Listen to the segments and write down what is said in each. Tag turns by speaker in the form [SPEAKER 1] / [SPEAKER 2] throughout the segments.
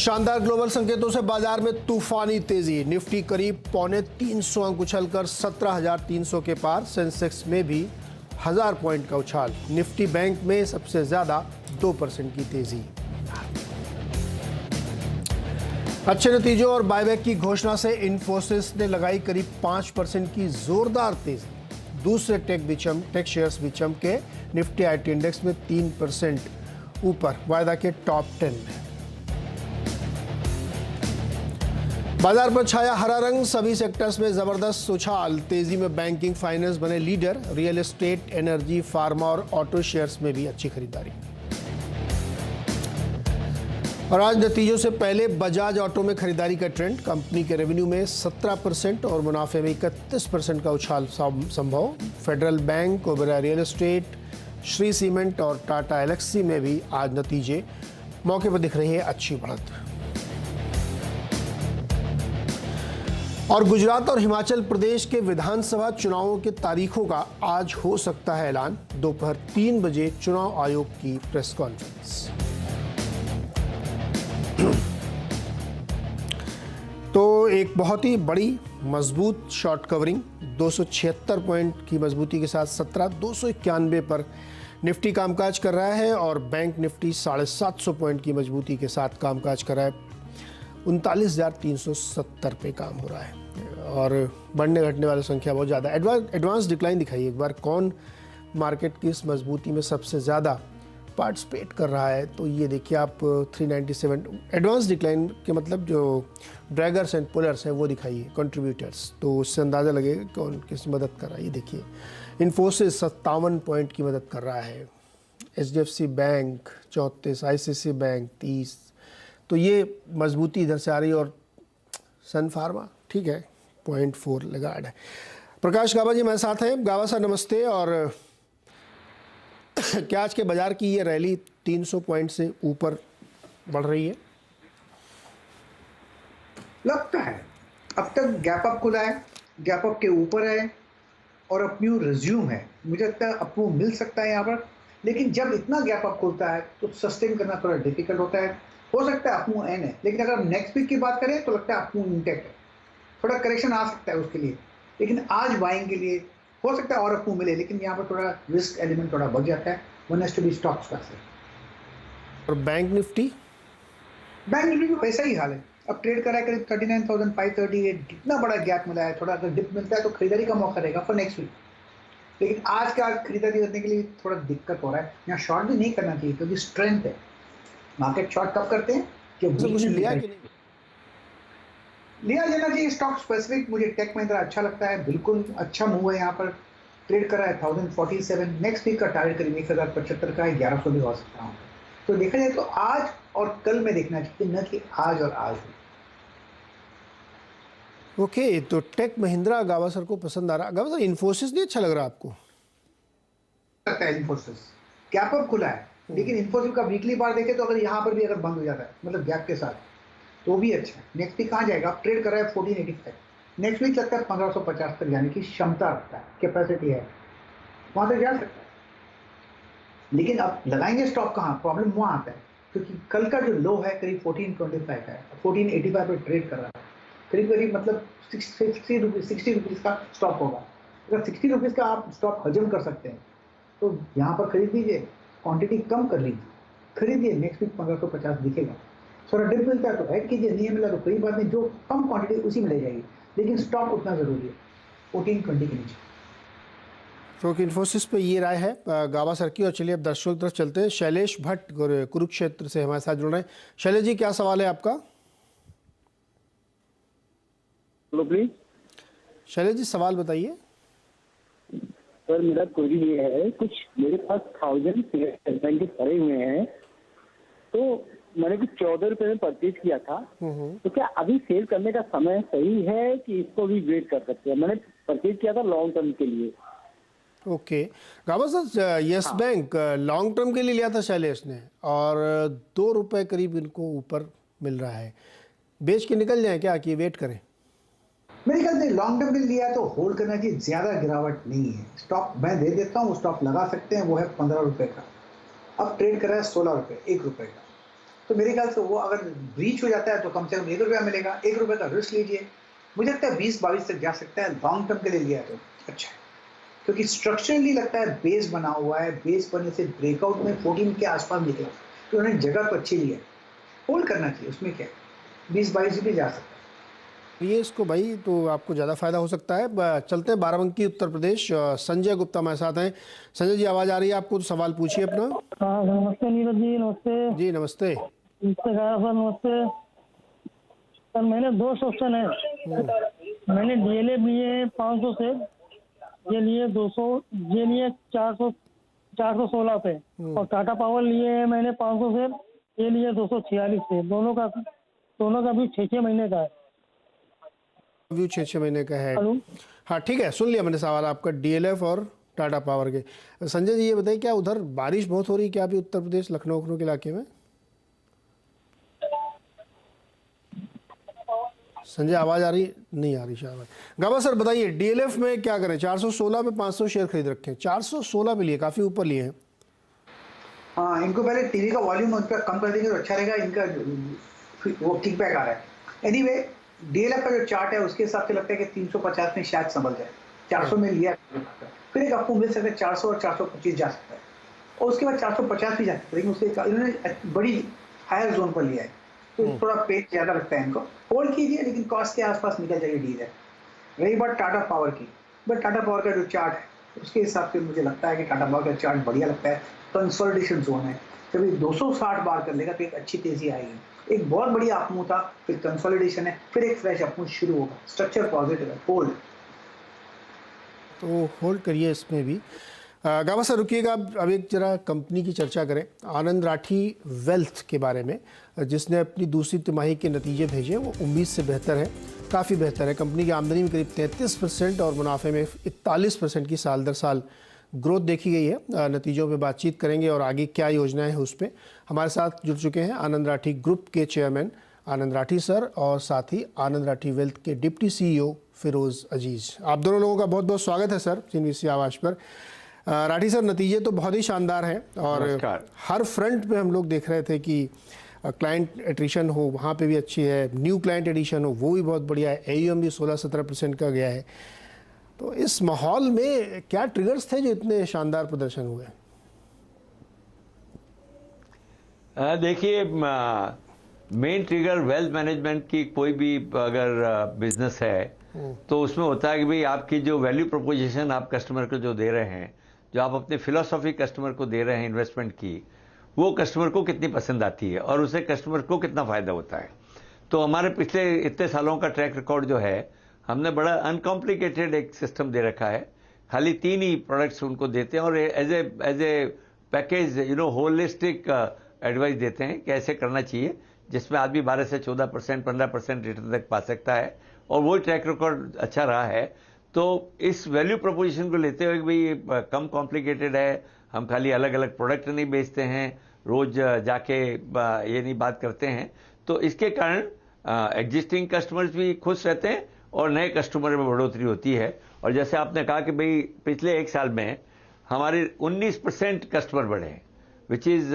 [SPEAKER 1] शानदार ग्लोबल संकेतों से बाजार में तूफानी तेजी। निफ्टी करीब 350 अंक उछलकर 17,300 के पार। सेंसेक्स में भी 1000 पॉइंट का उछाल। निफ्टी बैंक में सबसे ज्यादा 2% की तेजी। अच्छे नतीजों और बायबैक की घोषणा से इन्फोसिस ने लगाई करीब 5% की जोरदार तेजी। दूसरे टेक शेयर्स भी चमके। निफ्टी आईटी इंडेक्स में 3% ऊपर, वायदा के टॉप 10 में। बाजार पर छाया हरा रंग। सभी सेक्टर्स में जबरदस्त उछाल। तेजी में बैंकिंग, फाइनेंस बने leader. Real estate, energy, pharma और ऑटो शेयर्स में भी अच्छी खरीदारी। और आज नतीजों से पहले बजाज ऑटो में खरीदारी का ट्रेंड। कंपनी के रेवेन्यू में 17% और मुनाफे में 31% का उछाल संभव। Federal bank, Oberoi real estate, Shri cement और टाटा एलेक्सी में भी आज नतीजे मौके पर दिख रही है अच्छी बढ़त। और गुजरात और हिमाचल प्रदेश के विधानसभा चुनावों के तारीखों का आज हो सकता है ऐलान। दोपहर 3 बजे चुनाव आयोग की प्रेस कॉन्फ्रेंस। तो एक बहुत ही बड़ी मजबूत शॉर्ट कवरिंग। 276 पॉइंट की मजबूती के साथ 17,291 पर निफ्टी कामकाज कर रहा है और बैंक निफ्टी 750 पॉइंट की मजबूती के साथ कामकाज कर रहा है। 39,370 पे काम हो रहा है और बढ़ने घटने वाली संख्या बहुत ज़्यादा। एडवांस डिक्लाइन दिखाइए एक बार, कौन मार्केट की इस मजबूती में सबसे ज़्यादा पार्टिसिपेट कर रहा है। तो ये देखिए आप 397 एडवांस डिक्लाइन के मतलब जो ड्रैगर्स एंड पुलर्स हैं वो दिखाइए, कंट्रीब्यूटर्स, तो उससे अंदाज़ा लगेगा कौन किस मदद कर रहा है। ये देखिए इन्फोसिस 57 पॉइंट की मदद कर रहा है। HDFC bank 34, ICICI bank 30। तो ये मजबूती इधर से आ रही है। और सन फार्मा ठीक है 0.4 लगाड है। प्रकाश गाबा जी मेरे साथ हैं। गाबा सर नमस्ते। और क्या आज के बाजार की ये रैली 300 पॉइंट से ऊपर बढ़ रही है?
[SPEAKER 2] लगता है अब तक गैप अप खुला है, गैप अप के ऊपर है और अपन्यू रिज्यूम है। मुझे लगता है अपू मिल सकता है यहाँ पर, लेकिन जब इतना गैप अप खुलता है तो सस्टेन करना थोड़ा डिफिकल्ट होता है। हो सकता है अपू एन है, लेकिन अगर नेक्स्ट वीक की बात करें तो लगता है अपू इंटेक्ट है। थोड़ा करेक्शन आ सकता है उसके लिए, लेकिन आज बाइंग के लिए हो सकता है और अपू मिले, लेकिन यहाँ पर थोड़ा रिस्क एलिमेंट थोड़ा बढ़ जाता है। One has to be stocks का।
[SPEAKER 1] और बैंक निफ्टी
[SPEAKER 2] भी वैसा ही हाल है। अब ट्रेड करा है करीब 39,538। कितना बड़ा गैप मिला है। थोड़ा अगर डिप मिलता है तो खरीदारी का मौका रहेगा फॉर नेक्स्ट वीक, लेकिन आज का खरीदारी करने के लिए थोड़ा दिक्कत हो रहा है। यहाँ शॉर्ट भी नहीं करना चाहिए क्योंकि स्ट्रेंथ है। मार्केट शॉर्ट कब करते हैं कि लिया जाना चाहिए स्टॉक स्पेसिफिक। मुझे टेक महिंद्रा अच्छा लगता है, बिल्कुल अच्छा मूव है। यहाँ पर ट्रेड कर रहा है 1047। नेक्स्ट वीक का टारगेट करीब 1075 का है, 1100 भी हो सकता हूँ। तो देखा जाए तो आज और कल में देखना चाहिए, न कि आज और आज।
[SPEAKER 1] ओके, तो टेक महिंद्रा गावा सर को पसंद आ रहा। गावा सर इन्फोसिस नहीं अच्छा लग रहा आपको?
[SPEAKER 2] लगता है इन्फोसिस गैप अप खुला है, लेकिन इन्फोसिस का वीकली बार देखे तो अगर यहाँ पर भी अगर बंद हो जाता है मतलब गैप के साथ तो भी अच्छा है। नेक्स्ट वीक कहाँ जाएगा? ट्रेड कर रहा है 1485। नेक्स्ट वीक लगता है 1550 तक जाने की क्षमता रखता है, कैपेसिटी है, वहां तक जा सकता है। लेकिन अब लगाएंगे स्टॉप कहाँ? प्रॉब्लम वहां आता है क्योंकि कल का जो लो है करीब 1425 का है, 1485 पे ट्रेड कर रहा है। करीब करीब मतलब 60 रुपीज़ का स्टॉप होगा। अगर 60 रुपीज़ का आप स्टॉप हजम कर सकते हैं तो यहाँ पर खरीद लीजिए, क्वांटिटी कम कर लीजिए, खरीदिए। नेक्स्ट वीक 1550 दिखेगा। थोड़ा डिप मिलता है तो ऐड कीजिए, नहीं मिला तो कोई बात नहीं, जो कम क्वांटिटी उसी में ले जाएगी, लेकिन स्टॉप उतना जरूरी है 1420 के नीचे।
[SPEAKER 1] तो इन्फोसिस पे ये राय है गावा सर की। और चलिए अब दर्शकों की तरफ चलते हैं। शैलेश भट्ट कुरुक्षेत्र से हमारे साथ जुड़ रहे हैं। शैलेश जी क्या सवाल है आपका?
[SPEAKER 3] Hello please.
[SPEAKER 1] शैलेश जी सवाल बताइए।
[SPEAKER 3] सर मेरा क्वेरी ये है, कुछ मेरे पास 1000 शेयर बैंक के पड़े हुए हैं, तो मैंने कुछ 14 रुपए में परचेज किया था, तो क्या अभी सेल करने का समय सही है कि इसको भी वेट कर सकते हैं? मैंने परचेज किया था लॉन्ग टर्म के लिए।
[SPEAKER 1] ओके गावा sir, yes bank long term के लिए लिया था शैलेश ने और 2 रुपए करीब इनको ऊपर मिल रहा है। बेच के निकल जाए क्या कि वेट करें?
[SPEAKER 2] मेरे ख्याल से लॉन्ग टर्म के लिए लिया तो होल्ड करना चाहिए, ज्यादा गिरावट नहीं है। स्टॉक मैं दे देता हूँ, स्टॉक लगा सकते हैं, वो है 15 रुपए का। अब ट्रेड कर रहा है 16 रुपए, 1 रुपए का। तो मेरे ख्याल से वो अगर ब्रीच हो जाता है तो कम से कम ₹1 मिलेगा, ₹1 का रिस्क लीजिए। मुझे लगता है 20-22 तक जा सकता है, लॉन्ग टर्म के लिए लिया है तो अच्छा है। क्योंकि स्ट्रक्चरली लगता है बेस बना हुआ है, बेस बनने से ब्रेकआउट में 14 के आसपास निकला, तो उन्होंने जगह तो अच्छी ली है, होल्ड करना चाहिए, उसमें क्या है, 20-22 भी जा सकता है।
[SPEAKER 1] ये इसको भाई तो आपको ज़्यादा फायदा हो सकता है। चलते हैं बाराबंकी उत्तर प्रदेश। संजय गुप्ता हमारे साथ हैं। संजय जी आवाज़ आ रही है आपको, तो सवाल पूछिए अपना।
[SPEAKER 4] हाँ नमस्ते नीरज जी, नमस्ते।
[SPEAKER 1] जी नमस्ते।
[SPEAKER 4] नमस्ते सर, नमस्ते सर। मैंने 2 ऑप्शन है। मैंने डीएलएफ लिए 500 से, ये लिए 200, ये लिए 416 पे, और टाटा पावर लिए है मैंने 500 से, ये लिए 246 से। दोनों का भी 6-6 महीने का है।
[SPEAKER 1] व्यू 6-6 महीने का है।
[SPEAKER 4] हेलो,
[SPEAKER 1] हाँ ठीक है, सुन लिया मैंने सवाल आपका, डीएलएफ और टाटा पावर के। संजय जी ये बताइए, क्या उधर बारिश बहुत हो रही है क्या अभी उत्तर प्रदेश लखनऊ के इलाके में? संजय आवाज़ आ रही नहीं? आ रही शायद। गाबा सर बताइए, डीएलएफ में क्या करें? 416 पे 500 शेयर खरीद रखे हैं, 416 पे लिए, काफ़ी ऊपर लिए हैं।
[SPEAKER 2] हाँ, इनको पहले टीवी का वॉल्यूम उनका कम कर देंगे तो अच्छा रहेगा, इनका वो ठीक बैक आ रहा है। एनीवे डीएलएफ का जो चार्ट है उसके हिसाब से लगता है कि 350 में शायद संभल जाए। 400 में लिया, फिर एक आपको मिल सकता है 400 और 425 जा सकता है, और उसके बाद 450 भी जा सकता है, लेकिन उसके इन्होंने बड़ी हायर जोन पर लिया है, तो थोड़ा पेज ज़्यादा लगता है इनको। होल्ड कीजिए, लेकिन कॉस्ट के आसपास निकल जाएगी डीएलएफ। रही बात टाटा पावर की, बट टाटा पावर का जो चार्ट है उसके हिसाब से मुझे लगता है कि टाटा पावर का चार्ट बढ़िया लगता है। कंसोलिडेशन जोन है, जब ये 260 बार कर लेगा तो एक अच्छी तेजी आएगी। एक बहुत बड़ी अपमूव था, फिर कंसोलिडेशन है, फिर एक फ्रेश अपमूव शुरू होगा। स्ट्रक्चर पॉजिटिव है, होल्ड।
[SPEAKER 1] तो होल्ड करिए इसमें भी। गाबा सर रुकिएगा, अब एक जरा कंपनी की चर्चा करें, आनंद राठी वेल्थ के बारे में, जिसने अपनी दूसरी तिमाही के नतीजे भेजे। वो उम्मीद से बेहतर है, काफ़ी बेहतर है। कंपनी की आमदनी में करीब 33% और मुनाफे में 41% की साल दर साल ग्रोथ देखी गई है। नतीजों पे बातचीत करेंगे और आगे क्या योजनाएं हैं उस पर। हमारे साथ जुड़ चुके हैं आनंद राठी ग्रुप के चेयरमैन आनंद राठी सर, और साथ ही आनंद राठी वेल्थ के डिप्टी सीईओ फिरोज़ अजीज़। आप दोनों लोगों का बहुत बहुत स्वागत है सर CNBC आवाज़ पर। राठी सर, नतीजे तो बहुत ही शानदार हैं, और हर फ्रंट पे हम लोग देख रहे थे कि क्लाइंट एट्रिशन हो वहाँ पे भी अच्छी है, न्यू क्लाइंट एडिशन हो वो भी बहुत बढ़िया है, AUM भी 16-17% का गया है। तो इस माहौल में क्या ट्रिगर्स थे जो इतने शानदार प्रदर्शन हुए?
[SPEAKER 5] देखिए, मेन ट्रिगर वेल्थ मैनेजमेंट की कोई भी अगर बिजनेस है तो उसमें होता है कि भाई आपकी जो वैल्यू प्रोपोजिशन आप कस्टमर को जो दे रहे हैं, जो आप अपनी फिलॉसफी कस्टमर को दे रहे हैं इन्वेस्टमेंट की, वो कस्टमर को कितनी पसंद आती है और उससे कस्टमर को कितना फ़ायदा होता है। तो हमारे पिछले इतने सालों का ट्रैक रिकॉर्ड जो है, हमने बड़ा अनकॉम्प्लिकेटेड एक सिस्टम दे रखा है। खाली 3 ही प्रोडक्ट्स उनको देते हैं और as a package holistic advice देते हैं कि ऐसे करना चाहिए, जिसमें आदमी 12 से 14%, 15% रिटर्न तक पा सकता है, और वो ट्रैक रिकॉर्ड अच्छा रहा है। तो इस वैल्यू प्रोपोजिशन को लेते हुए भाई कम कॉम्प्लिकेटेड है, हम खाली अलग अलग प्रोडक्ट नहीं बेचते हैं, रोज जाके ये नहीं बात करते हैं, तो इसके कारण एग्जिस्टिंग कस्टमर्स भी खुश रहते हैं और नए कस्टमर में बढ़ोतरी होती है। और जैसे आपने कहा कि भाई पिछले 1 साल में हमारे 19% कस्टमर बढ़े हैं, विच इज़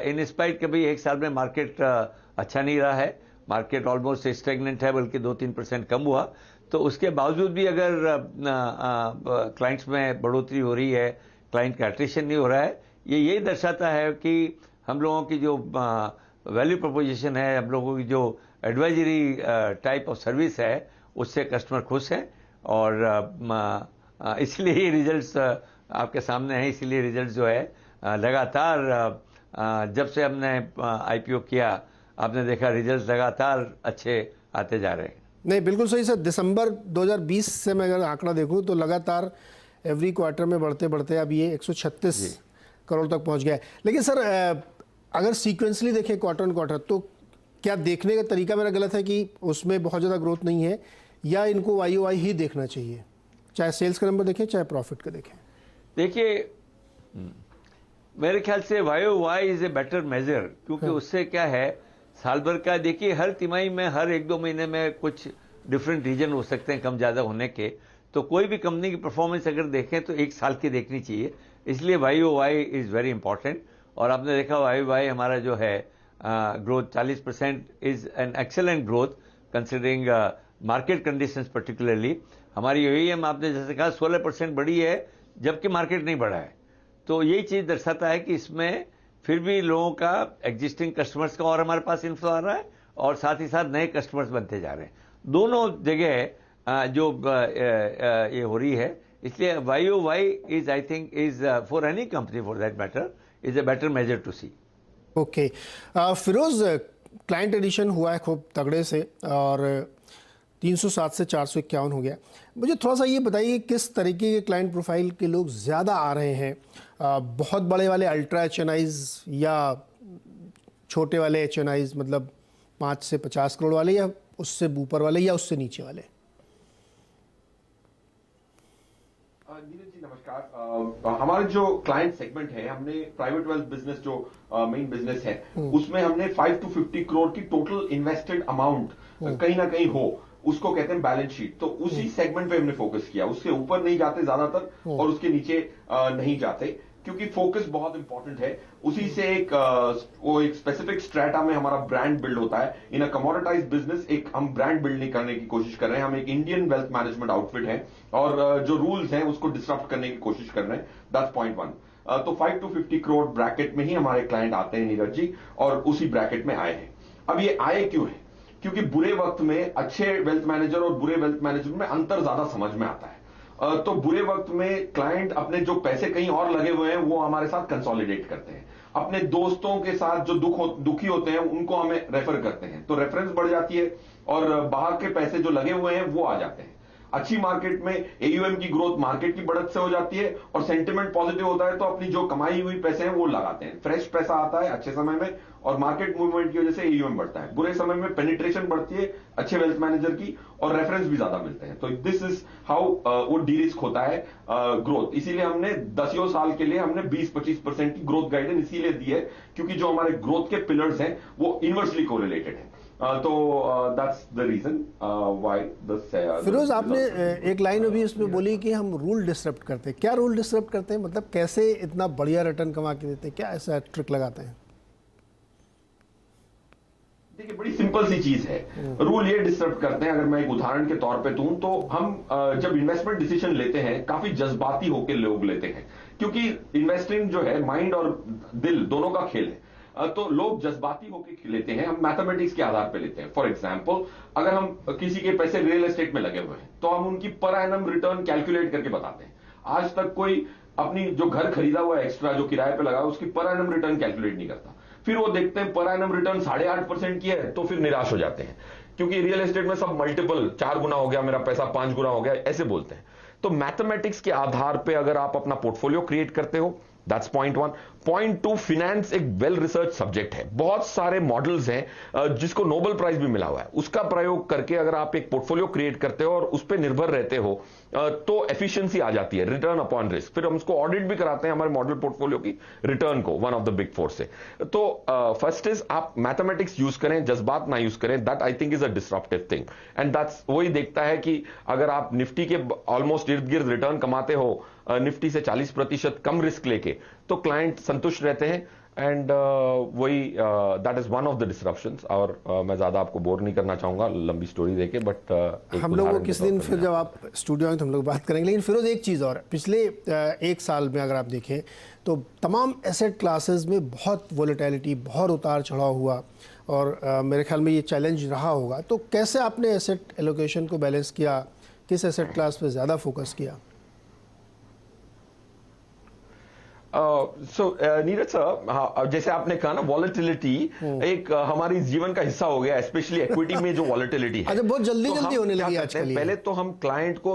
[SPEAKER 5] इन स्पाइट के भाई 1 साल में मार्केट अच्छा नहीं रहा है, मार्केट ऑलमोस्ट स्टेगनेंट है, बल्कि 2-3% कम हुआ। तो उसके बावजूद भी अगर क्लाइंट्स में बढ़ोतरी हो रही है, क्लाइंट का एट्रिशन नहीं हो रहा है, ये यही दर्शाता है कि हम लोगों की जो वैल्यू प्रोपोजिशन है, हम लोगों की जो एडवाइजरी टाइप ऑफ सर्विस है, उससे कस्टमर खुश हैं। और इसलिए ही रिजल्ट्स आपके सामने हैं। इसलिए रिजल्ट्स जो है लगातार जब से हमने IPO किया, आपने देखा रिजल्ट्स लगातार अच्छे आते जा रहे हैं।
[SPEAKER 1] नहीं, बिल्कुल सही सर। दिसंबर 2020 से मैं अगर आंकड़ा देखूं तो लगातार एवरी क्वार्टर में बढ़ते बढ़ते अब ये 136 करोड़ तक पहुंच गया है। लेकिन सर अगर सीक्वेंसली देखें क्वार्टर ऑन क्वार्टर, तो क्या देखने का तरीका मेरा गलत है कि उसमें बहुत ज़्यादा ग्रोथ नहीं है, या इनको YOY ही देखना चाहिए, चाहे सेल्स का नंबर देखें चाहे प्रॉफिट का देखें?
[SPEAKER 5] देखिए, मेरे ख्याल से YOY is a better measure, क्योंकि उससे क्या है, साल भर का देखिए, हर तिमाही में हर 1-2 महीने में कुछ डिफरेंट रीजन हो सकते हैं कम ज़्यादा होने के। तो कोई भी कंपनी की परफॉर्मेंस अगर देखें तो 1 साल की देखनी चाहिए, इसलिए YOY इज़ वेरी इंपॉर्टेंट। और आपने देखा YOY हमारा जो है growth 40% is an excellent growth considering market conditions particularly. हमारी AUM आपने जैसे कहा 16% बढ़ी है जबकि मार्केट नहीं बढ़ा है, तो यही चीज दर्शाता है कि इसमें फिर भी लोगों का एग्जिस्टिंग कस्टमर्स का और हमारे पास इन्फ्लो आ रहा है और साथ ही साथ नए कस्टमर्स बनते जा रहे हैं। दोनों जगह जो ये हो रही है, इसलिए YOY is I think is for any company for that matter is a better measure to see.
[SPEAKER 1] Okay Firoz, client addition हुआ है खूब तगड़े से और 307 से 451 हो गया। मुझे थोड़ा सा ये बताइए किस तरीके के क्लाइंट प्रोफाइल के लोग ज़्यादा आ रहे हैं, बहुत बड़े वाले अल्ट्रा HNIs या छोटे वाले HNIs, मतलब 5 से 50 करोड़ वाले या उससे ऊपर वाले या उससे नीचे वाले?
[SPEAKER 6] नीरज जी नमस्कार। हमारे जो क्लाइंट सेगमेंट है, हमने प्राइवेट वेल्थ बिजनेस जो मेन बिजनेस है उसमें हमने 5 to 50 करोड़ की टोटल इन्वेस्टेड अमाउंट कहीं ना कहीं हो, उसको कहते हैं बैलेंस शीट। तो उसी सेगमेंट पे हमने फोकस किया, उसके ऊपर नहीं जाते ज्यादातर और उसके नीचे नहीं जाते, क्योंकि फोकस बहुत इंपॉर्टेंट है। उसी से एक स्पेसिफिक स्ट्रेटा में हमारा ब्रांड बिल्ड होता है। इन अ कमोडिटाइज्ड बिजनेस एक हम ब्रांड बिल्ड नहीं करने की कोशिश कर रहे हैं, हम एक इंडियन वेल्थ मैनेजमेंट आउटफिट है और जो रूल्स हैं उसको डिसरप्ट करने की कोशिश कर रहे हैं। That's point 1। तो 5 to 50 करोड़ ब्रैकेट में ही हमारे क्लाइंट आते हैं नीरज जी, और उसी ब्रैकेट में आए हैं। अब ये आए क्यों है? क्योंकि बुरे वक्त में अच्छे वेल्थ मैनेजर और बुरे वेल्थ मैनेजर में अंतर ज्यादा समझ में आता है। तो बुरे वक्त में क्लाइंट अपने जो पैसे कहीं और लगे हुए हैं वो हमारे साथ कंसोलिडेट करते हैं, अपने दोस्तों के साथ जो दुखी होते हैं उनको हमें रेफर करते हैं, तो रेफरेंस बढ़ जाती है और बाहर के पैसे जो लगे हुए हैं वो आ जाते हैं। अच्छी मार्केट में AUM की ग्रोथ मार्केट की बढ़त से हो जाती है और सेंटिमेंट पॉजिटिव होता है, तो अपनी जो कमाई हुई पैसे हैं वो लगाते हैं, फ्रेश पैसा आता है अच्छे समय में और मार्केट मूवमेंट की वजह से AUM बढ़ता है। बुरे समय में पेनिट्रेशन बढ़ती है अच्छे वेल्थ मैनेजर की और रेफरेंस भी ज्यादा मिलते हैं। तो दिस इज हाउ वो डी रिस्क होता है ग्रोथ। इसीलिए हमने 10 साल के लिए हमने 20-25% की ग्रोथ गाइडेंस इसीलिए दी है, क्योंकि जो हमारे ग्रोथ के पिलर्स हैं वो इनवर्सली कोरिलेटेड है। तो that's the reason why the
[SPEAKER 1] Firoz, आपने एक लाइन अभी इसमें बोली कि हम रूल डिसरप्ट करते हैं। क्या रूल डिसरप्ट करते हैं, मतलब कैसे इतना बढ़िया रिटर्न कमा के देते हैं, क्या ऐसा ट्रिक लगाते हैं?
[SPEAKER 6] देखिए बड़ी सिंपल सी चीज है, रूल ये डिस्टर्ब करते हैं। अगर मैं एक उदाहरण के तौर पे दूं तो हम जब इन्वेस्टमेंट डिसीजन लेते हैं काफी जज्बाती होकर लोग लेते हैं, क्योंकि इन्वेस्टिंग जो है माइंड और दिल दोनों का खेल है। तो लोग जज्बाती होकर लेते हैं, हम मैथमेटिक्स के आधार पे लेते हैं। फॉर एग्जांपल अगर हम किसी के पैसे रियल एस्टेट में लगे हुए हैं तो हम उनकी पर एनम रिटर्न कैलकुलेट करके बताते हैं। आज तक कोई अपनी जो घर खरीदा हुआ एक्स्ट्रा जो किराए पे लगा उसकी पर एनम रिटर्न कैलकुलेट नहीं करता। फिर वो देखते हैं पर एनम रिटर्न 8.5% की है तो फिर निराश हो जाते हैं, क्योंकि रियल एस्टेट में सब मल्टीपल 4 गुना हो गया मेरा पैसा, 5 गुना हो गया, ऐसे बोलते हैं। तो मैथमेटिक्स के आधार पे अगर आप अपना पोर्टफोलियो क्रिएट करते हो, दैट्स पॉइंट 1। पॉइंट 2, फिनेंस एक वेल रिसर्च सब्जेक्ट है, बहुत सारे मॉडल्स हैं जिसको नोबेल प्राइज भी मिला हुआ है। उसका प्रयोग करके अगर आप एक पोर्टफोलियो क्रिएट करते हो और उस पर निर्भर रहते हो तो एफिशिएंसी आ जाती है, रिटर्न अपॉन रिस्क। फिर हम उसको ऑडिट भी कराते हैं हमारे मॉडल पोर्टफोलियो की रिटर्न को, वन ऑफ द बिग 4 से। तो फर्स्ट इज आप मैथमेटिक्स यूज करें, जज्बात ना यूज करें। That I think is a disruptive thing and that's वही देखता है कि अगर आप निफ्टी के ऑलमोस्ट इर्द गिर्द रिटर्न कमाते हो निफ्टी से 40% कम रिस्क लेके, तो क्लाइंट संतुष्ट रहते हैं एंड वही that is one of the disruptions. और मैं ज्यादा आपको बोर नहीं करना चाहूंगा लंबी स्टोरी देके, बट
[SPEAKER 1] हम लोग किस दिन फिर जब आप स्टूडियो में तो हम लोग बात करेंगे। लेकिन फिरोज एक चीज़ और, पिछले 1 साल में अगर आप देखें तो तमाम एसेट क्लासेस में बहुत वोलेटिलिटी, बहुत उतार चढ़ाव हुआ और मेरे ख्याल में ये चैलेंज रहा होगा। तो कैसे आपने एसेट एलोकेशन को बैलेंस किया, किस एसेट क्लास पे ज़्यादा फोकस किया?
[SPEAKER 6] नीरज सर, जैसे आपने कहा ना वॉलेटिलिटी एक हमारी जीवन का हिस्सा हो गया, स्पेशली इक्विटी में जो वॉलेटिलिटी है।
[SPEAKER 1] अच्छा, बहुत जल्दी
[SPEAKER 6] तो
[SPEAKER 1] जल्दी होने लगी आजकल ये।
[SPEAKER 6] पहले तो हम क्लाइंट को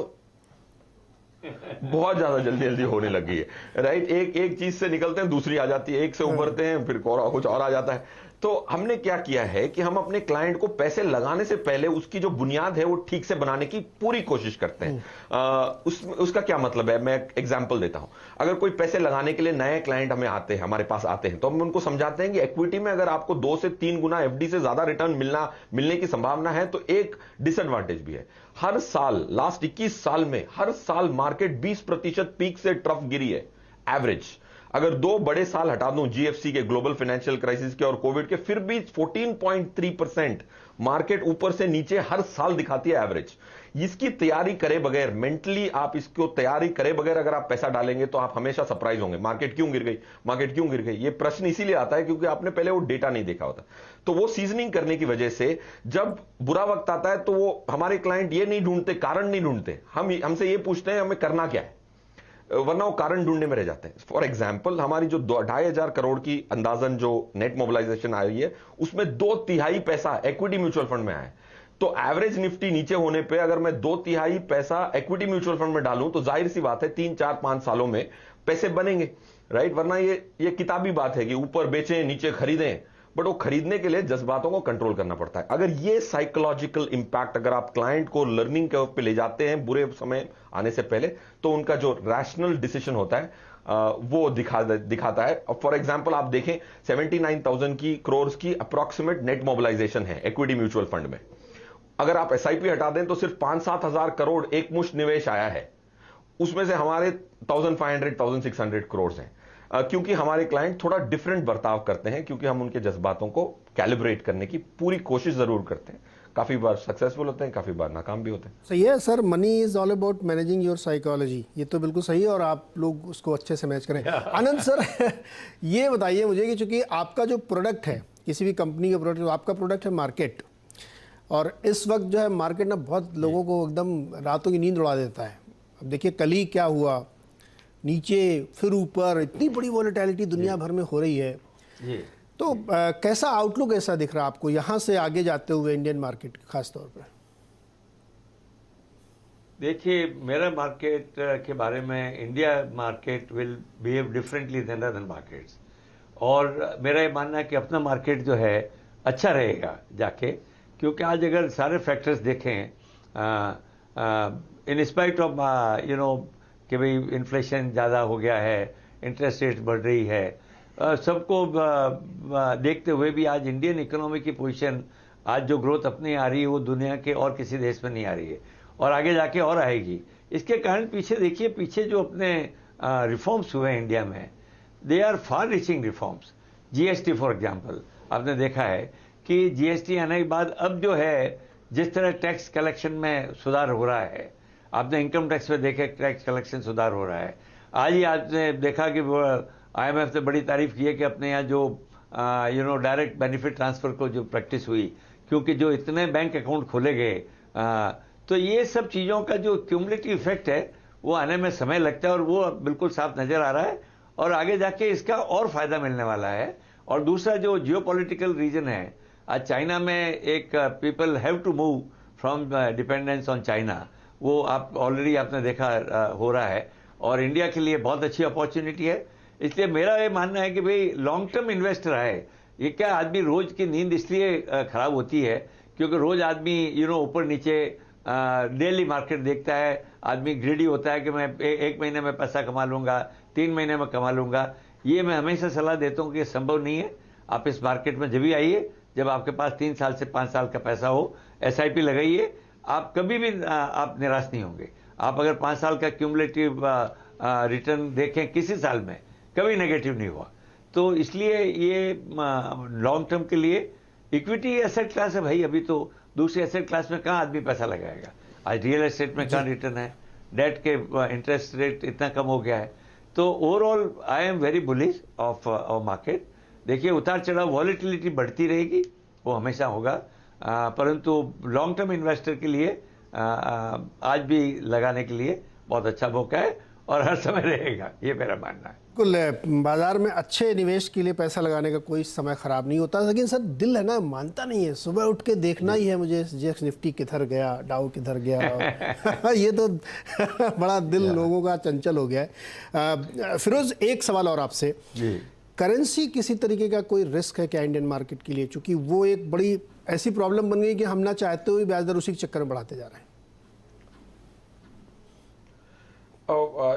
[SPEAKER 6] बहुत ज्यादा जल्दी होने लगी है, राइट। एक चीज से निकलते हैं दूसरी आ जाती है, एक से उभरते हैं फिर कुछ और आ जाता है। तो हमने क्या किया है कि हम अपने क्लाइंट को पैसे लगाने से पहले उसकी जो बुनियाद है वो ठीक से बनाने की पूरी कोशिश करते हैं। उसका क्या मतलब है, मैं एग्जांपल देता हूं। अगर कोई पैसे लगाने के लिए नए क्लाइंट हमारे पास आते हैं तो हम उनको समझाते हैं कि इक्विटी में अगर आपको 2 से 3 गुना एफडी से ज्यादा रिटर्न मिलने की संभावना है तो एक डिसएडवांटेज भी है। हर साल लास्ट 21 साल में हर साल मार्केट 20% पीक से ट्रफ गिरी है एवरेज। अगर 2 बड़े साल हटा दूं जीएफसी के, ग्लोबल फाइनेंशियल क्राइसिस के और कोविड के, फिर भी 14.3% मार्केट ऊपर से नीचे हर साल दिखाती है एवरेज। इसकी तैयारी करे बगैर, मेंटली आप इसको तैयारी करे बगैर अगर आप पैसा डालेंगे तो आप हमेशा सरप्राइज होंगे। मार्केट क्यों गिर गई, मार्केट क्यों गिर गई, ये प्रश्न इसीलिए आता है क्योंकि आपने पहले वो डेटा नहीं देखा होता। तो वो सीजनिंग करने की वजह से जब बुरा वक्त आता है तो वो हमारे क्लाइंट ये नहीं ढूंढते, कारण नहीं ढूंढते, हमसे ये पूछते हैं हमें करना क्या है, वरना वो कारण ढूंढने में रह जाते हैं। फॉर एग्जाम्पल, हमारी जो 2,500 करोड़ की अंदाजन जो नेट मोबिलाइजेशन आई है, उसमें 2/3 पैसा इक्विटी म्यूचुअल फंड में आया है। तो एवरेज निफ्टी नीचे होने पे अगर मैं 2/3 पैसा इक्विटी म्यूचुअल फंड में डालूं तो जाहिर सी बात है 3, 4, 5 सालों में पैसे बनेंगे, राइट। वरना ये किताबी बात है कि ऊपर बेचें नीचे खरीदें, बट वो खरीदने के लिए जज्बातों को कंट्रोल करना पड़ता है। अगर ये साइकोलॉजिकल इंपैक्ट अगर आप क्लाइंट को लर्निंग के पे ले जाते हैं बुरे समय आने से पहले, तो उनका जो रैशनल डिसीजन होता है वो दिखाता है। फॉर एग्जांपल आप देखें 79,000 करोड़ की अप्रॉक्सीमेट नेट मोबिलाइजेशन है इक्विटी म्यूचुअल फंड में। अगर आप एसआईपी हटा दें तो सिर्फ 5-7 हजार करोड़ एक मुश्त निवेश आया है, उसमें से हमारे 1,500-1,600 करोड़ हैं। क्योंकि हमारे क्लाइंट थोड़ा डिफरेंट बर्ताव करते हैं, क्योंकि हम उनके जज्बातों को कैलिब्रेट करने की पूरी कोशिश जरूर करते हैं। काफी बार सक्सेसफुल होते हैं, काफी बार नाकाम भी होते हैं।
[SPEAKER 1] सही है sir, money is all about managing your psychology, ये तो बिल्कुल सही है और आप लोग उसको अच्छे से मैच करें। आनंद सर ये बताइए मुझे कि चूंकि आपका जो प्रोडक्ट है, किसी भी कंपनी का प्रोडक्ट, आपका प्रोडक्ट है मार्केट, और इस वक्त जो है मार्केट ना बहुत लोगों को एकदम रातों की नींद उड़ा देता है। अब देखिए कल ही क्या हुआ, नीचे फिर ऊपर, इतनी बड़ी वॉलेटिलिटी दुनिया भर में हो रही है। तो कैसा आउटलुक ऐसा दिख रहा है आपको यहाँ से आगे जाते हुए इंडियन मार्केट खास तौर पर?
[SPEAKER 5] देखिए, मेरा मार्केट के बारे में, India market will behave differently than other markets, और मेरा ये मानना है कि अपना मार्केट जो है अच्छा रहेगा जाके, क्योंकि आज अगर सारे फैक्टर्स देखें, इन स्पाइट ऑफ कि भाई इन्फ्लेशन ज़्यादा हो गया है, इंटरेस्ट रेट बढ़ रही है, सबको देखते हुए भी आज इंडियन इकोनॉमी की पोजीशन, आज जो ग्रोथ अपनी आ रही है वो दुनिया के और किसी देश में नहीं आ रही है, और आगे जाके और आएगी। इसके कारण पीछे देखिए, पीछे जो अपने रिफॉर्म्स हुए हैं इंडिया में, they are far reaching reforms. GST for example, आपने देखा है कि जीएसटी आने के बाद अब जो है जिस तरह टैक्स कलेक्शन में सुधार हो रहा है, आपने इनकम टैक्स में देखे टैक्स कलेक्शन सुधार हो रहा है। आज ही आपने देखा कि IMF ने बड़ी तारीफ की है कि अपने यहाँ जो डायरेक्ट बेनिफिट ट्रांसफर को जो प्रैक्टिस हुई, क्योंकि जो इतने बैंक अकाउंट खोले गए, तो ये सब चीज़ों का जो क्यूमुलेटिव इफेक्ट है वो आने में समय लगता है, और वो बिल्कुल साफ नज़र आ रहा है, और आगे जाके इसका और फ़ायदा मिलने वाला है। और दूसरा जो जियोपॉलिटिकल रीजन है, आज चाइना में एक people have to move from dependence on China, वो आप ऑलरेडी आपने देखा हो रहा है, और इंडिया के लिए बहुत अच्छी अपॉर्चुनिटी है। इसलिए मेरा ये मानना है कि भाई लॉन्ग टर्म इन्वेस्टर आए। ये क्या, आदमी रोज की नींद इसलिए खराब होती है क्योंकि रोज आदमी ऊपर नीचे डेली मार्केट देखता है, आदमी ग्रीडी होता है कि मैं एक महीने में पैसा कमा लूंगा, 3 महीने में कमा लूंगा। ये मैं हमेशा सलाह देता हूँ कि ये संभव नहीं है। आप इस मार्केट में जब भी आइए जब आपके पास 3 साल से 5 साल का पैसा हो, SIP लगाइए, आप कभी भी आप निराश नहीं होंगे। आप अगर 5 साल का क्यूमुलेटिव रिटर्न देखें किसी साल में, कभी नेगेटिव नहीं हुआ। तो इसलिए ये लॉन्ग टर्म के लिए इक्विटी एसेट क्लास है भाई। अभी तो दूसरी एसेट क्लास में कहाँ आदमी पैसा लगाएगा? आज रियल एस्टेट में कहाँ रिटर्न है? डेट के इंटरेस्ट रेट इतना कम हो गया है। तो overall I am very bullish of our market. देखिए, उतार चढ़ाव, वॉलेटिलिटी बढ़ती रहेगी, वो हमेशा होगा, परंतु लॉन्ग टर्म इन्वेस्टर के लिए आज भी लगाने के लिए बहुत अच्छा मौका है और हर समय रहेगा, ये मेरा मानना है।
[SPEAKER 1] बिल्कुल, बाजार में अच्छे निवेश के लिए पैसा लगाने का कोई समय खराब नहीं होता, लेकिन सर दिल है ना, मानता नहीं है। सुबह उठ के देखना ही है मुझे जेक्स निफ्टी किधर गया, डाउ किधर गया। ये तो बड़ा दिल लोगों का चंचल हो गया है। फिरोज, एक सवाल और आपसे, करेंसी किसी तरीके का कोई रिस्क है क्या इंडियन मार्केट के लिए? चूंकि वो एक बड़ी ऐसी प्रॉब्लम बन गई कि हम ना चाहते हुए ब्याज दर उसी के चक्कर में बढ़ाते जा रहे हैं।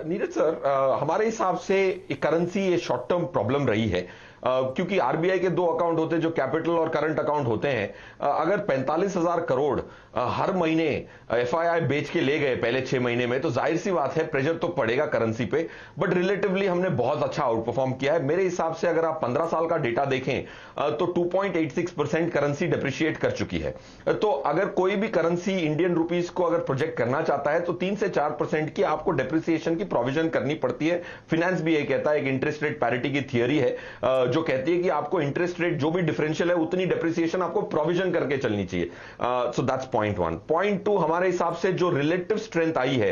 [SPEAKER 6] नीरज सर, हमारे हिसाब से करेंसी ये शॉर्ट टर्म प्रॉब्लम रही है। क्योंकि आरबीआई के दो अकाउंट होते हैं जो कैपिटल और करंट अकाउंट होते हैं। अगर 45,000 करोड़ हर महीने एफआईआई बेच के ले गए पहले 6 महीने में, तो जाहिर सी बात है प्रेशर तो पड़ेगा करेंसी पे, बट रिलेटिवली हमने बहुत अच्छा आउट परफॉर्म किया है। मेरे हिसाब से अगर आप 15 साल का डेटा देखें तो 2.86% करेंसी डिप्रिशिएट कर चुकी है। तो अगर कोई भी करेंसी इंडियन रुपीस को अगर प्रोजेक्ट करना चाहता है तो 3 से 4% की आपको डेप्रिसिएशन की प्रोविजन करनी पड़ती है। फाइनेंस भी ये कहता है, एक इंटरेस्ट रेट पैरिटी की थियरी है जो कहती है कि आपको इंटरेस्ट रेट जो भी डिफरेंशियल है उतनी डेप्रिसिएशन आपको प्रोविजन करके चलनी चाहिए। So that's point 1। पॉइंट 2, हमारे हिसाब से जो रिलेटिव स्ट्रेंथ आई है,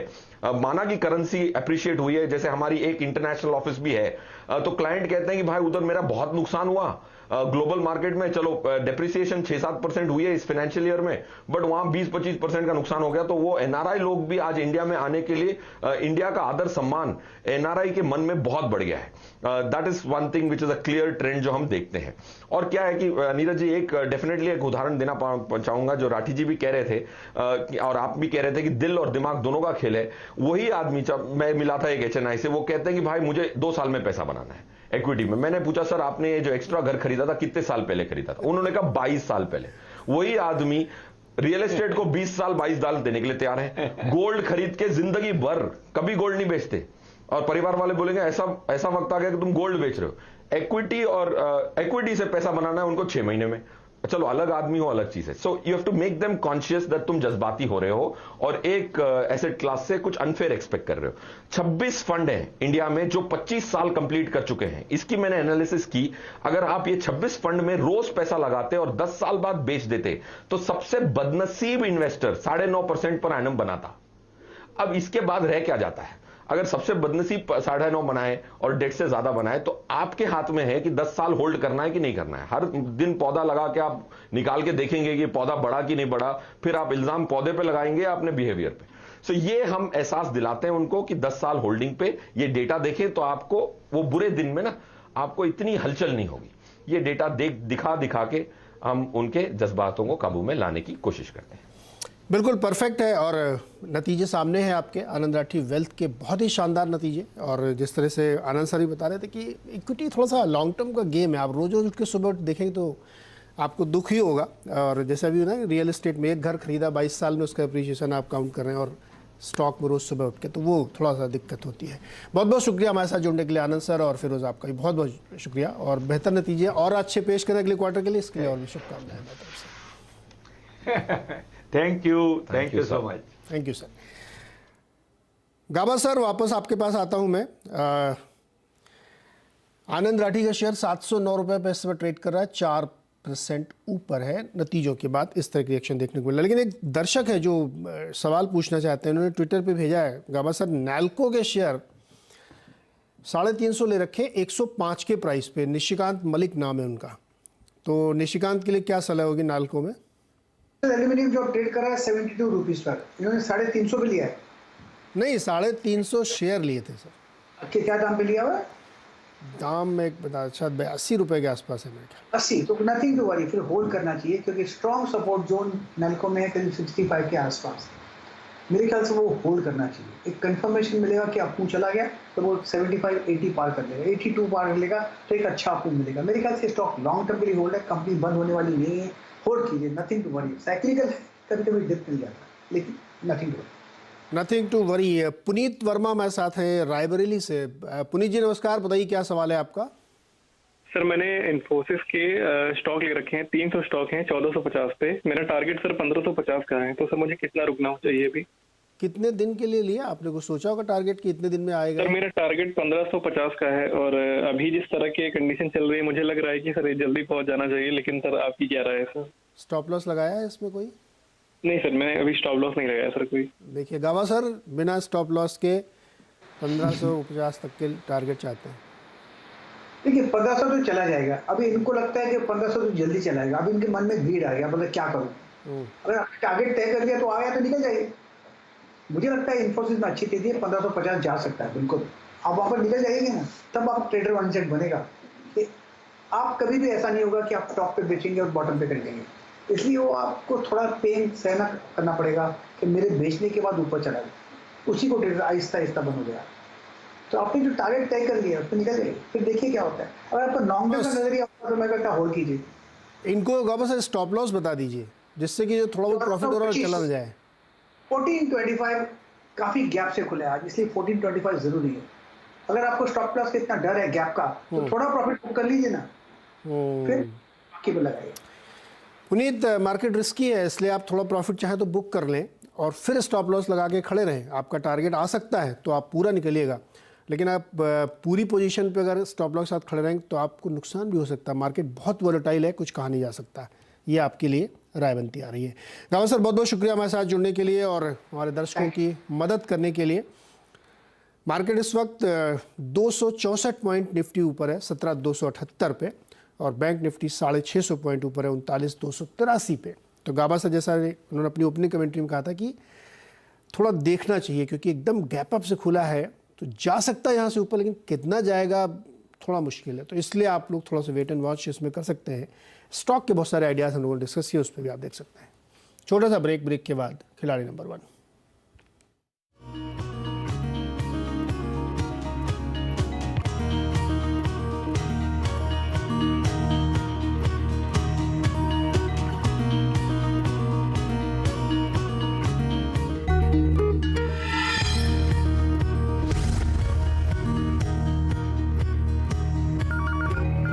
[SPEAKER 6] माना कि करेंसी अप्रिशिएट हुई है, जैसे हमारी एक इंटरनेशनल ऑफिस भी है, तो क्लाइंट कहते हैं कि भाई उधर मेरा बहुत नुकसान हुआ ग्लोबल मार्केट में, चलो डेप्रिसिएशन 6-7% हुई है इस फाइनेंशियल ईयर में, बट वहां 20-25% का नुकसान हो गया। तो वो एनआरआई लोग भी आज इंडिया में आने के लिए, इंडिया का आदर सम्मान एनआरआई के मन में बहुत बढ़ गया है। That is one thing which is a clear trend जो हम देखते हैं। और क्या है कि नीरज जी, एक डेफिनेटली एक उदाहरण देना चाहूंगा जो राठी जी भी कह रहे थे और आप भी कह रहे थे कि दिल और दिमाग दोनों का खेल है। वही आदमी, मैं मिला था एक एचएनआई से, वो कहते हैं कि भाई मुझे 2 साल में पैसा बनाना है इक्विटी में। मैंने पूछा सर आपने ये जो एक्स्ट्रा घर खरीदा था कितने साल पहले खरीदा था? उन्होंने कहा 22 साल पहले। वही आदमी रियल एस्टेट को 20 साल 22 साल देने के लिए तैयार है। गोल्ड खरीद के जिंदगी भर कभी गोल्ड नहीं बेचते, और परिवार वाले बोलेंगे ऐसा वक्त आ गया कि तुम गोल्ड बेच रहे हो। इक्विटी और इक्विटी से पैसा बनाना है उनको 6 महीने में। चलो अलग आदमी हो, अलग चीज है। So you have to make them conscious that तुम जज्बाती हो रहे हो और एक एसेट क्लास से कुछ अनफेयर एक्सपेक्ट कर रहे हो। 26 फंड हैं इंडिया में जो 25 साल कंप्लीट कर चुके हैं। इसकी मैंने एनालिसिस की, अगर आप ये 26 फंड में रोज पैसा लगाते और 10 साल बाद बेच देते तो सबसे बदनसीब इन्वेस्टर 9.5% पर एनम बनाता। अब इसके बाद रह क्या जाता है? अगर सबसे बदनसीब 9.5 बनाए और डेट से ज्यादा बनाए तो आपके हाथ में है कि 10 साल होल्ड करना है कि नहीं करना है। हर दिन पौधा लगा के आप निकाल के देखेंगे कि पौधा बढ़ा कि नहीं बढ़ा, फिर आप इल्जाम पौधे पे लगाएंगे अपने बिहेवियर पे। सो ये हम एहसास दिलाते हैं उनको कि 10 साल होल्डिंग पे ये डेटा देखें तो आपको वो बुरे दिन में ना आपको इतनी हलचल नहीं होगी। ये डेटा दिखा के हम उनके जज्बातों को काबू में लाने की कोशिश करते हैं।
[SPEAKER 1] बिल्कुल परफेक्ट है और नतीजे सामने हैं आपके आनंद राठी वेल्थ के, बहुत ही शानदार नतीजे। और जिस तरह से आनंद सर भी बता रहे थे कि इक्विटी थोड़ा सा लॉन्ग टर्म का गेम है, आप रोज रोज उठ के सुबह देखेंगे तो आपको दुख ही होगा। और जैसे अभी ना रियल एस्टेट में एक घर खरीदा 22 साल में उसका अप्रिशिएशन आप काउंट कर रहे हैं और स्टॉक में रोज सुबह उठ के, तो वो थोड़ा सा दिक्कत होती है। बहुत बहुत शुक्रिया हमारे साथ जुड़ने के लिए आनंद सर, और फिरोज आपका भी बहुत बहुत शुक्रिया। और बेहतर नतीजे और अच्छे पेश करें अगले क्वार्टर के लिए, इसके लिए और भी शुभकामनाएं मेरी तरफ से।
[SPEAKER 5] Thank you so much.
[SPEAKER 1] Thank you sir. Gaba sir, वापस आपके पास आता हूं मैं। आनंद राठी का शेयर 709 रुपये पे इस समय ट्रेड कर रहा है, 4% ऊपर है नतीजों के बाद। इस तरह के रिएक्शन देखने को मिला। लेकिन एक दर्शक है जो सवाल पूछना चाहते हैं, उन्होंने ट्विटर पे भेजा है, गाबा सर नैल्को के शेयर 350 ले रखे 105 के प्राइस पे। निशिकांत मलिक नाम है उनका, तो निशिकांत के लिए क्या सलाह होगी नैल्को में?
[SPEAKER 2] एल्यूमिनियम जो ट्रेड कर रहा है 72 रुपीज पर, इन्होंने 350 पे लिया है।
[SPEAKER 1] नहीं, 350 शेयर लिए थे सर।
[SPEAKER 2] क्या दाम पे लिया हुआ है?
[SPEAKER 1] दाम में बता, शायद 82 रुपये के आसपास है मेरे ख्याल।
[SPEAKER 2] 80, तो नथिंग टू वरी, फिर होल्ड करना चाहिए क्योंकि स्ट्रॉन्ग सपोर्ट जोन नैल्को में है करीब 65 के आसपास। मेरे ख्याल से वो होल्ड करना चाहिए। एक कंफर्मेशन मिलेगा कि आपको चला गया तो वो 75-80 पार कर लेगा, 82 पार कर लेगा तो एक अच्छा आपको मिलेगा। मेरे ख्याल से स्टॉक लॉन्ग टर्म के लिए होल्ड है, कंपनी बंद होने वाली नहीं है, होल्ड कीजिए, नथिंग टू वरी। साइक्लिकल है, कभी कभी डिप मिल जाता है, लेकिन nothing to worry.
[SPEAKER 1] Nothing to worry. Puneet Verma मेरे साथ हैं रायबरेली से। पुनीत जी नमस्कार, बताइए क्या सवाल है आपका?
[SPEAKER 7] सर मैंने इन्फोसिस के स्टॉक ले रखे हैं, 300 स्टॉक हैं 1450 पे। मेरा टारगेट सर 1550 का है, तो सर मुझे कितना रुकना चाहिए अभी?
[SPEAKER 1] कितने दिन के लिए लिया आपने? कुछ सोचा होगा टारगेट कि इतने दिन में आएगा?
[SPEAKER 7] सर मेरा टारगेट 1550 का है और अभी जिस तरह के कंडीशन चल रही है मुझे लग रहा है कि सर ये जल्दी पहुंच जाना चाहिए। लेकिन सर आपकी क्या राय है सर?
[SPEAKER 1] स्टॉप लॉस लगाया है इसमें कोई?
[SPEAKER 7] नहीं सर, मैंने अभी स्टॉप लॉस नहीं लगाया सर कोई।
[SPEAKER 1] देखिए गावा सर, बिना स्टॉप लॉस के 1550 तक के टारगेट चाहते हैं।
[SPEAKER 2] देखिए 1500 तो चला जाएगा। अभी इनको लगता है कि 1500 तो जल्दी चलाएगा। अभी इनके मन में भीड़ आ गया, मतलब क्या करूं। अगर टारगेट तय कर लिया तो आया तो निकल जाइए। मुझे लगता है इन्फोसिस में अच्छी तेजी है, 1550 जा सकता है बिल्कुल। आप वहां पर निकल जाएंगे ना, तब आप ट्रेडर माइंडसेट बनेगा। आप कभी भी ऐसा नहीं होगा कि आप टॉप पे बेचेंगे और बॉटम पे खरीदेंगे। इसलिए वो आपको थोड़ा पेन सहना करना पड़ेगा कि मेरे बेचने के बाद ऊपर चला गया, उसी को ट्रेडर आहिस्ता आहिस्ता बन हो गया। तो आपने जो टारगेट तय कर लिया उस पर निकल जाइए, फिर देखिए क्या होता है। अगर आपको लॉन्ग टर्म का नजरिया होगा तो मैं कहता होल्ड कीजिए।
[SPEAKER 1] इनको वापस से स्टॉप लॉस बता दीजिए जिससे कि जो थोड़ा बहुत प्रॉफिट हो रहा है चला ना जाए।
[SPEAKER 2] 1425 काफी गैप से खुले आज, इसलिए 1425 जरूरी है। अगर आपको स्टॉप लॉस का इतना डर है गैप का, तो थोड़ा प्रॉफिट बुक कर लीजिए ना, फिर बाकी पे लगाइए।
[SPEAKER 1] पुनीत, मार्केट रिस्की है इसलिए आप थोड़ा प्रॉफिट चाहे तो बुक कर लें और फिर स्टॉप लॉस लगा के खड़े रहें। आपका टारगेट आ सकता है तो आप पूरा निकलिएगा, लेकिन आप पूरी पोजीशन पे अगर स्टॉप लॉस के साथ खड़े रहेंगे तो आपको नुकसान भी हो सकता है। मार्केट बहुत वोलेटाइल है, कुछ कहा नहीं जा सकता। ये आपके लिए राय बनती आ रही है। गावा सर, बहुत बहुत शुक्रिया हमारे साथ जुड़ने के लिए और हमारे दर्शकों की मदद करने के लिए। मार्केट इस वक्त 264 पॉइंट निफ्टी ऊपर है 17,278 पे, और बैंक निफ्टी 650 पॉइंट ऊपर है 39,283 पे। तो गाबा सर, जैसा उन्होंने अपनी ओपनिंग कमेंट्री में कहा था कि थोड़ा देखना चाहिए क्योंकि एकदम गैप अप से खुला है तो जा सकता है यहाँ से ऊपर, लेकिन कितना जाएगा थोड़ा मुश्किल है। तो इसलिए आप लोग थोड़ा सा वेट एंड वॉच इसमें कर सकते हैं। स्टॉक के बहुत सारे आइडियाज़ हम लोगों ने डिस्कस किए, उस पर भी आप देख सकते हैं। छोटा सा ब्रेक के बाद खिलाड़ी नंबर 1।